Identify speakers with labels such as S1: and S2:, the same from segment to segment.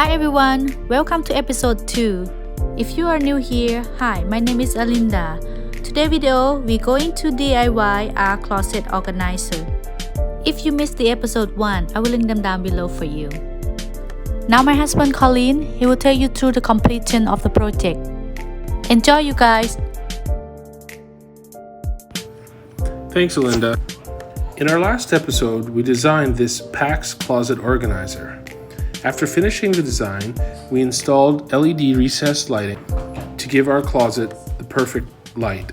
S1: Hi everyone, welcome to episode 2. If you are new here, hi, my name is Alinda. Today video, we're going to DIY our closet organizer. If you missed the episode 1, I will link them down below for you. Now my husband Colin, he will take you through the completion of the project. Enjoy you guys!
S2: Thanks Alinda. In our last episode, we designed this PAX closet organizer. After finishing the design, we installed LED recessed lighting to give our closet the perfect light.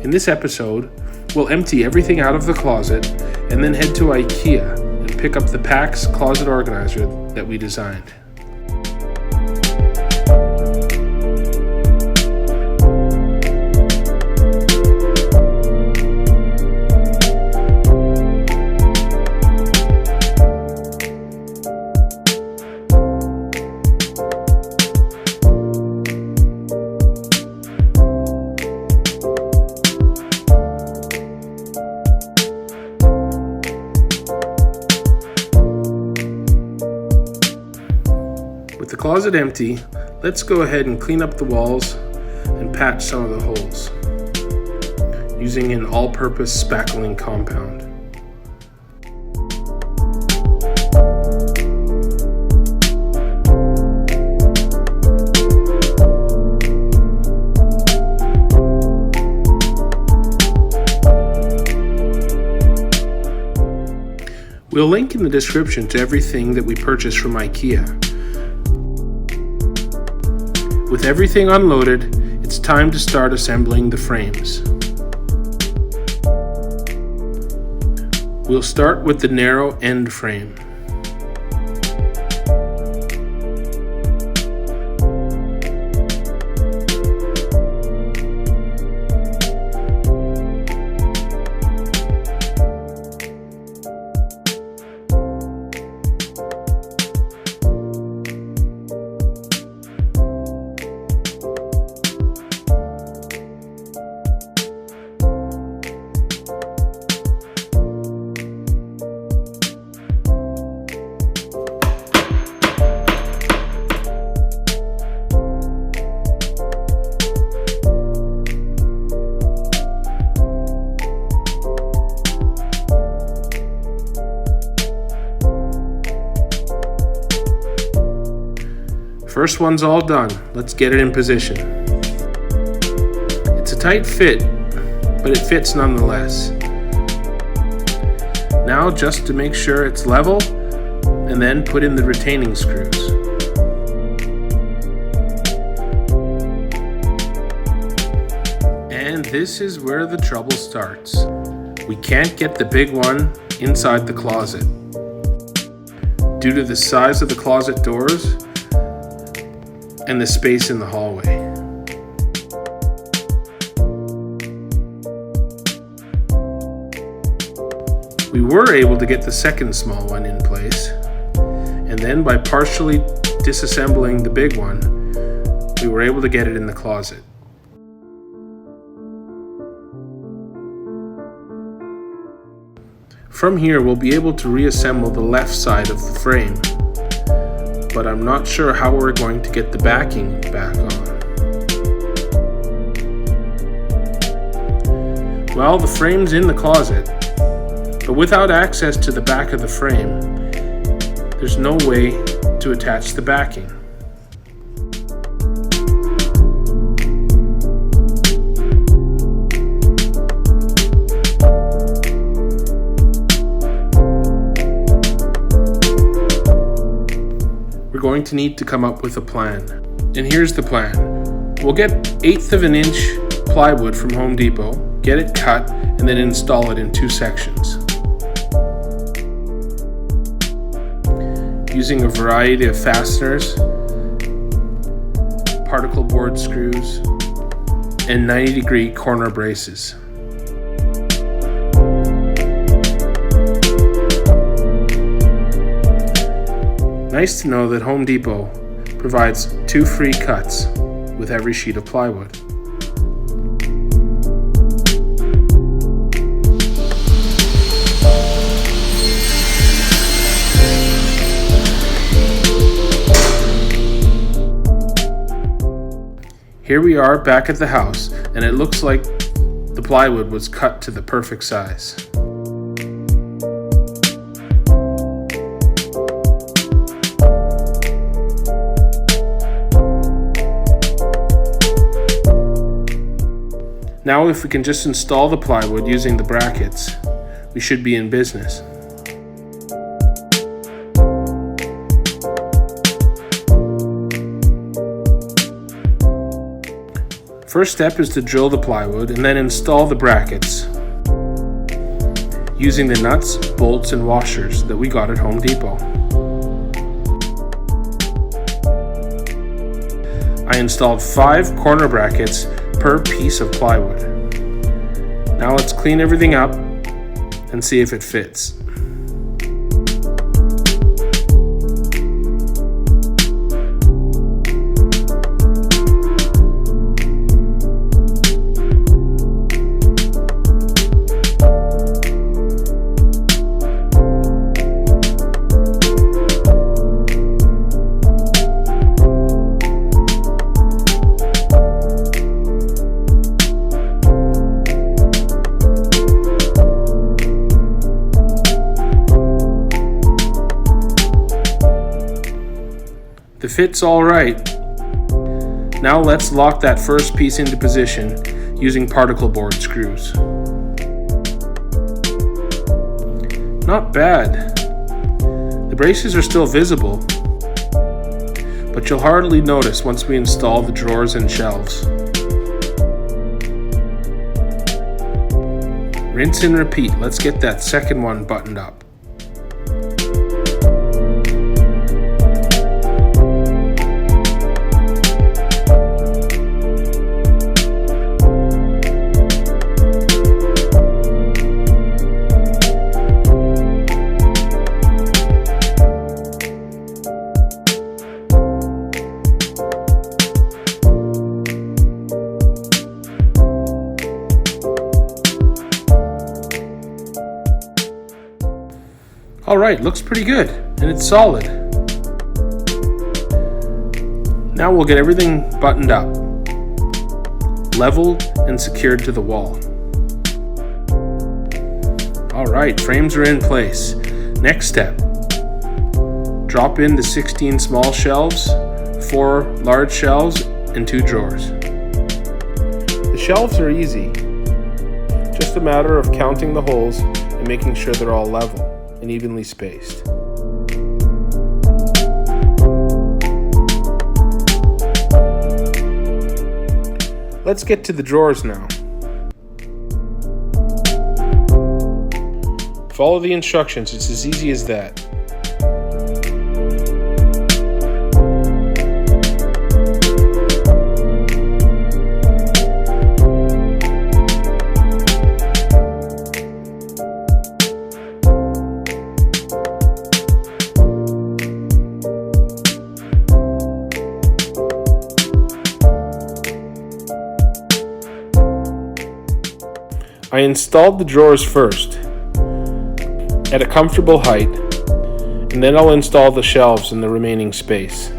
S2: In this episode, we'll empty everything out of the closet and then head to IKEA and pick up the PAX closet organizer that we designed. With the closet empty, let's go ahead and clean up the walls and patch some of the holes using an all-purpose spackling compound. We'll link in the description to everything that we purchased from IKEA. With everything unloaded, it's time to start assembling the frames. We'll start with the narrow end frame. First one's all done. Let's get it in position. It's a tight fit, but it fits nonetheless. Now just to make sure it's level, and then put in the retaining screws. And this is where the trouble starts. We can't get the big one inside the closet. Due to the size of the closet doors, and the space in the hallway. We were able to get the second small one in place, and then by partially disassembling the big one, we were able to get it in the closet. From here, we'll be able to reassemble the left side of the frame, but I'm not sure how we're going to get the backing back on. Well, the frame's in the closet, but without access to the back of the frame, there's no way to attach the backing. We're going to need to come up with a plan. And here's the plan. We'll get 1/8 of an inch plywood from Home Depot, get it cut, and then install it in 2 sections. Using a variety of fasteners, particle board screws, and 90-degree corner braces. Nice to know that Home Depot provides 2 free cuts. with every sheet of plywood. Here we are back at the house, and it looks like the plywood was cut to the perfect size. Now if we can just install the plywood using the brackets, we should be in business. First step is to drill the plywood and then install the brackets using the nuts, bolts, and washers that we got at Home Depot. I installed 5 corner brackets per piece of plywood. Now let's clean everything up and see if it fits. The fit's all right. Now let's lock that first piece into position using particle board screws. Not bad. The braces are still visible, but you'll hardly notice once we install the drawers and shelves. Rinse and repeat. Let's get that second one buttoned up. Alright, looks pretty good, and it's solid. Now we'll get everything buttoned up, leveled, and secured to the wall. Alright, frames are in place. Next step, drop in the 16 small shelves, 4 large shelves, and 2 drawers. The shelves are easy, just a matter of counting the holes and making sure they're all level and evenly spaced. Let's get to the drawers now. Follow the instructions, it's as easy as that. I installed the drawers first at a comfortable height, and then I'll install the shelves in the remaining space.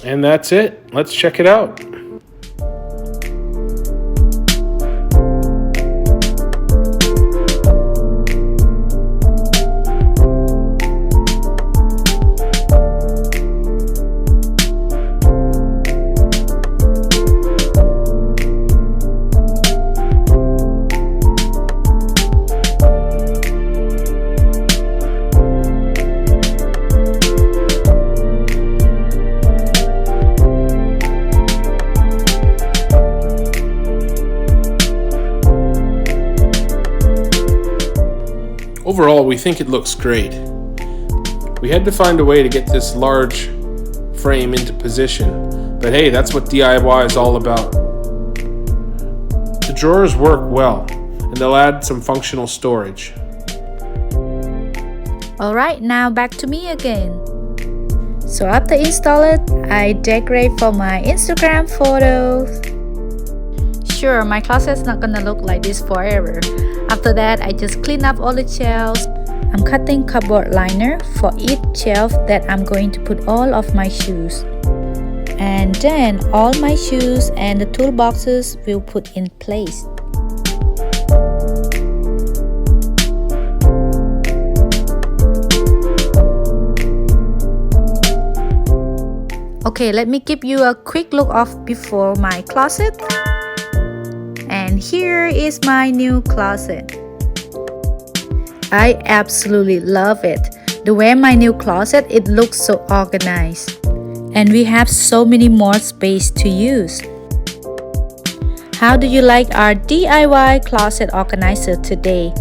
S2: And that's it. Let's check it out. Overall, we think it looks great. We had to find a way to get this large frame into position, but hey, that's what DIY is all about. The drawers work well, and they'll add some functional storage.
S1: Alright, now back to me again. So after install it, I decorate for my Instagram photos. Sure, my closet's not gonna look like this forever. After that, I just clean up all the shelves. I'm cutting cupboard liner for each shelf that I'm going to put all of my shoes. And then all my shoes and the toolboxes will put in place. Okay, let me give you a quick look of before my closet. And here is my new closet. I absolutely love it. The way my new closet, it looks so organized. And we have so many more space to use. How do you like our DIY closet organizer today?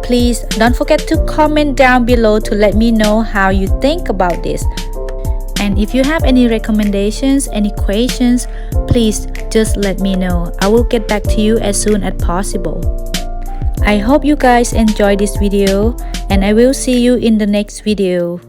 S1: Please don't forget to comment down below to let me know how you think about this. And if you have any recommendations, any questions, please just let me know. I will get back to you as soon as possible. I hope you guys enjoyed this video, and I will see you in the next video.